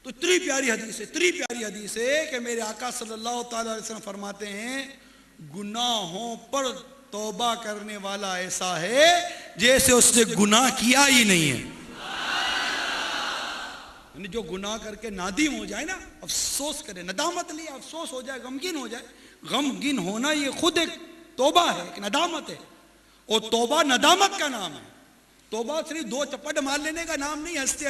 تو اتنی پیاری حدیث ہے کہ میرے آقا صلی اللہ تعالی علیہ وسلم فرماتے ہیں گناہوں پر توبہ کرنے والا ایسا ہے جیسے اس نے گناہ کیا ہی نہیں ہے. یعنی جو گناہ کر کے نادم ہو جائے نا، افسوس کرے، ندامت لیا افسوس ہو جائے، غمگین ہو جائے. غمگین ہونا یہ خود ایک توبہ ہے، ایک ندامت ہے. اور توبہ ندامت کا نام ہے. توبہ صرف دو چپٹ مار لینے کا نام نہیں. ہنستے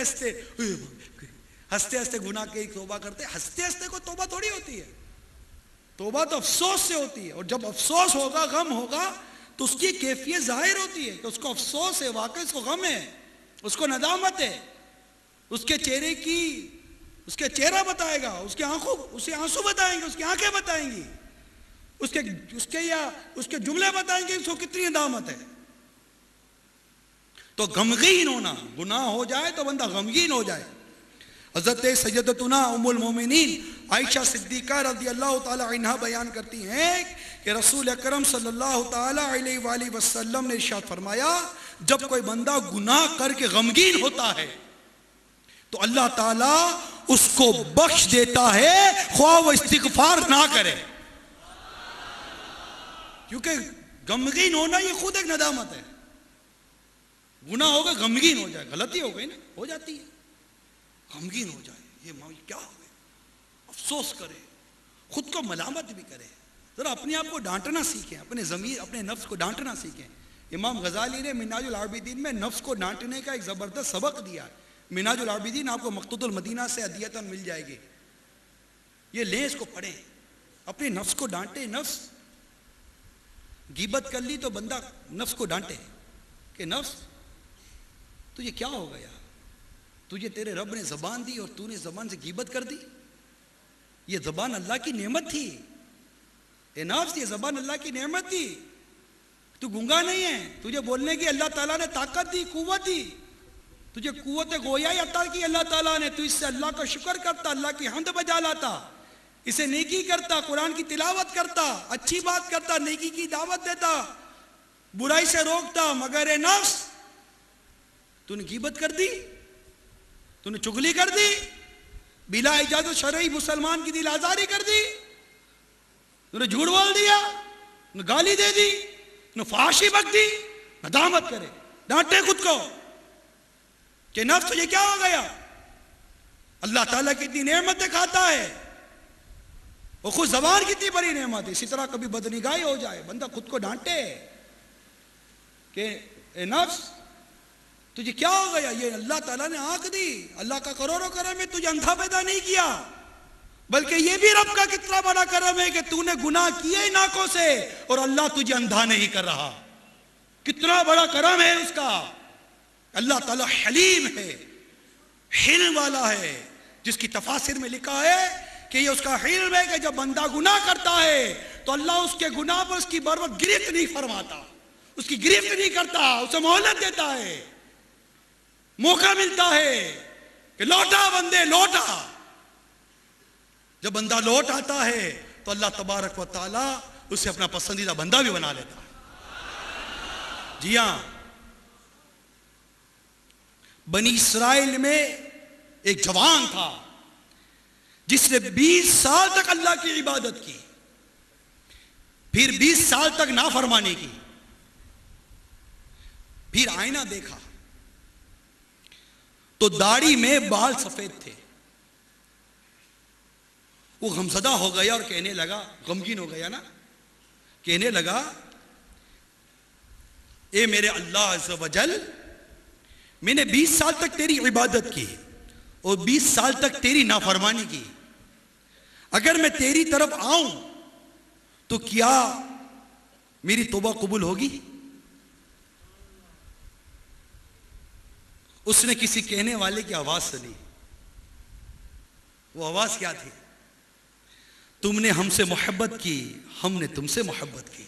ہنستے گناہ کے توبہ کرتے، ہنستے ہنستے کو توبہ تھوڑی ہوتی ہے. توبہ تو افسوس سے ہوتی ہے. اور جب افسوس ہوگا، غم ہوگا، تو اس کی کیفیت ظاہر ہوتی ہے کہ اس کو افسوس ہے، واقعی اس کو غم ہے، اس کو ندامت ہے. اس کے چہرہ بتائے گا، اس کے آنسو بتائیں گے، اس کی آنکھیں بتائیں گی، اس کے جملے بتائیں گے اس کو کتنی ندامت ہے. تو غمگین ہونا، گناہ ہو جائے تو بندہ غمگین ہو جائے. حضرت سیدتنا ام المومنین عائشہ صدیقہ رضی اللہ تعالی عنہا بیان کرتی ہیں کہ رسول اکرم صلی اللہ تعالی علیہ وآلہ وسلم نے ارشاد فرمایا جب کوئی بندہ گناہ کر کے غمگین ہوتا ہے تو اللہ تعالیٰ اس کو بخش دیتا ہے خواہ وہ استغفار نہ کرے. کیونکہ غمگین ہونا یہ خود ایک ندامت ہے. گناہ ہوگا غمگین ہو جائے، غلطی ہو گئی نا، ہو جاتی ہے، غمگین ہو جائے، یہ کیا ہو گیا، افسوس کرے، خود کو ملامت بھی کرے. ذرا اپنے آپ کو ڈانٹنا سیکھیں، اپنے ضمیر، اپنے نفس کو ڈانٹنا سیکھیں. امام غزالی نے منہاج العابدین میں نفس کو ڈانٹنے کا ایک زبردست سبق دیا ہے. منہاج العابدین آپ کو مکتوبۃ المدینہ سے ہدیۃً مل جائے گی. یہ لیں، اس کو پڑھیں، اپنے نفس کو ڈانٹیں. نفس غیبت کر لی تو بندہ نفس کو ڈانٹے کہ نفس تجھے کیا ہو گیا، تجھے تیرے رب نے زبان دی اور تو نے زبان سے غیبت کر دی. یہ زبان اللہ کی نعمت تھی. اے نفس، یہ زبان اللہ کی نعمت تھی. تو گنگا نہیں ہے، تجھے بولنے کی اللہ تعالیٰ نے طاقت دی، قوت دی، تجھے قوت گویائی عطا کی اللہ تعالیٰ نے. تو اس سے اللہ کا شکر کرتا، اللہ کی حمد بجا لاتا، اسے نیکی کرتا، قرآن کی تلاوت کرتا، اچھی بات کرتا، نیکی کی دعوت دیتا، برائی سے روکتا. مگر اے نفس، تو نے غیبت کر دی، تو نے چغلی کر دی، بلا اجازت شرعی مسلمان کی دل آزاری کر دی، تو نے جھوٹ بول دیا، تو نے گالی دے دی، تو نے فحاشی بک دی. ندامت کرے، ڈانٹے خود کو کہ نفس تجھے کیا ہو گیا. اللہ تعالیٰ کتنی نعمتیں کھاتا ہے، اور خود زبان کتنی بڑی نعمت ہے. اسی طرح کبھی بدنگاہی ہو جائے، بندہ خود کو ڈانٹے کہ اے نفس تجھے کیا ہو گیا. یہ اللہ تعالیٰ نے آنکھ دی، اللہ کا کروڑوں کرم ہے، تجھے اندھا پیدا نہیں کیا، بلکہ یہ بھی رب کا کتنا بڑا کرم ہے کہ تو نے گناہ کیے ہی ناکوں سے اور اللہ تجھے اندھا نہیں کر رہا. کتنا بڑا کرم ہے اس کا. اللہ تعالیٰ حلیم ہے، حلم والا ہے، جس کی تفاسیر میں لکھا ہے کہ یہ اس کا حلم ہے کہ جب بندہ گناہ کرتا ہے تو اللہ اس کے گناہ پر اس کی بر وقت گرفت نہیں فرماتا، اس کی گرفت نہیں کرتا، اسے مہلت دیتا ہے، موقع ملتا ہے کہ لوٹا بندے لوٹا. جب بندہ لوٹ آتا ہے تو اللہ تبارک و تعالی اسے اپنا پسندیدہ بندہ بھی بنا لیتا ہے. جی ہاں، بنی اسرائیل میں ایک جوان تھا جس نے 20 سال تک اللہ کی عبادت کی، پھر 20 سال تک نافرمانی کی. پھر آئینہ دیکھا تو داڑھی میں بال سفید تھے. وہ غمزدہ ہو گیا اور کہنے لگا، غمگین ہو گیا نا، کہنے لگا اے میرے اللہ عز و جل، میں نے 20 سال تک تیری عبادت کی اور 20 سال تک تیری نافرمانی کی. اگر میں تیری طرف آؤں تو کیا میری توبہ قبول ہوگی؟ اس نے کسی کہنے والے کی آواز سنی. وہ آواز کیا تھی؟ تم نے ہم سے محبت کی، ہم نے تم سے محبت کی.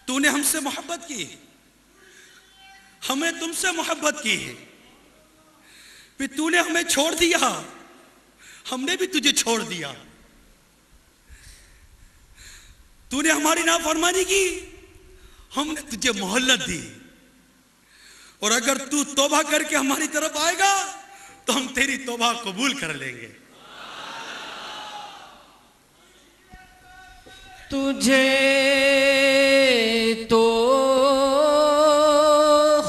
تو نے ہم سے محبت کی، ہم نے تم سے محبت کی، پھر تو نے ہمیں چھوڑ دیا، ہم نے بھی تجھے چھوڑ دیا. تو نے ہماری نافرمانی کی، ہم نے تجھے مہلت دی، اور اگر تو توبہ کر کے ہماری طرف آئے گا تو ہم تیری توبہ قبول کر لیں گے۔ تجھے تو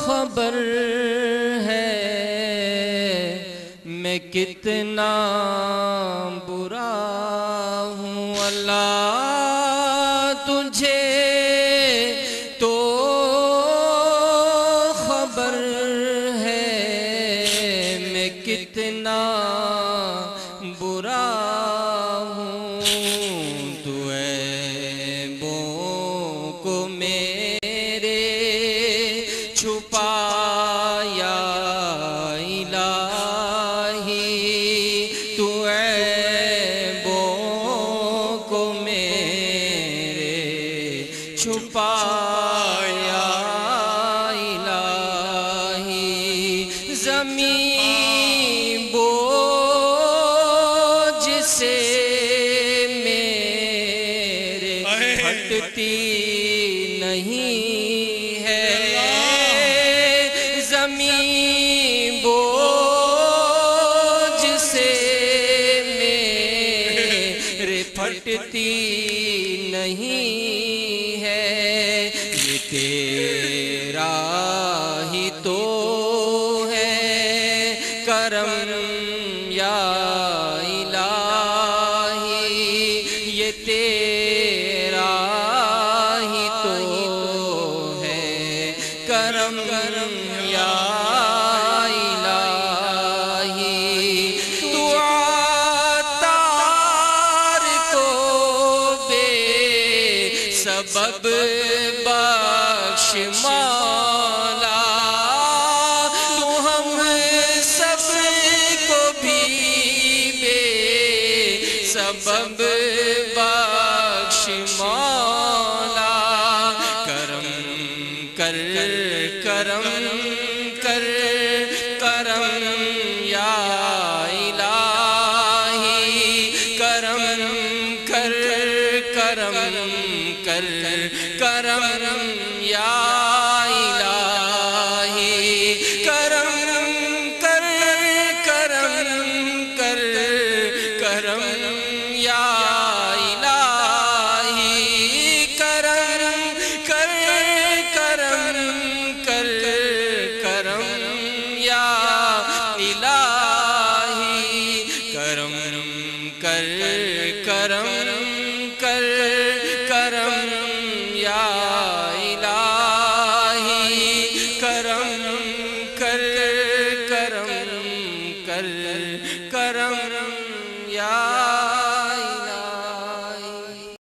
خبر ہے میں کتنا برا ہوں اللہ، تجھے تو خبر ہے میں کتنا برا ہوں، تو عیبوں کو میرے چھپایا الہی، تو عیبوں کو میرے چھپایا الہی، زمین بوجھ سے میرے ہٹتی نہیں ہے، زمین بوجھ سے میرے پھٹتی نہیں ہے، یہ تیرا ہی تو ہے کرم یا الہی، یہ تیرا ہی تو ہے کرم یا الہی، تو عطار کو بے سبب بخش مولا، تو ہم سب کو بھی بے سبب بخش مولا، کرم کر کرم کر کرم یا الہی، کرم کر کرم کر کرم یا الہی، کرم کر کرم کر کرم یا الہی، کرم کر کرم کر کرم یا الہی، کرم کر کرم کر کرم یا الہی، کرم کر کرم کر کرم یا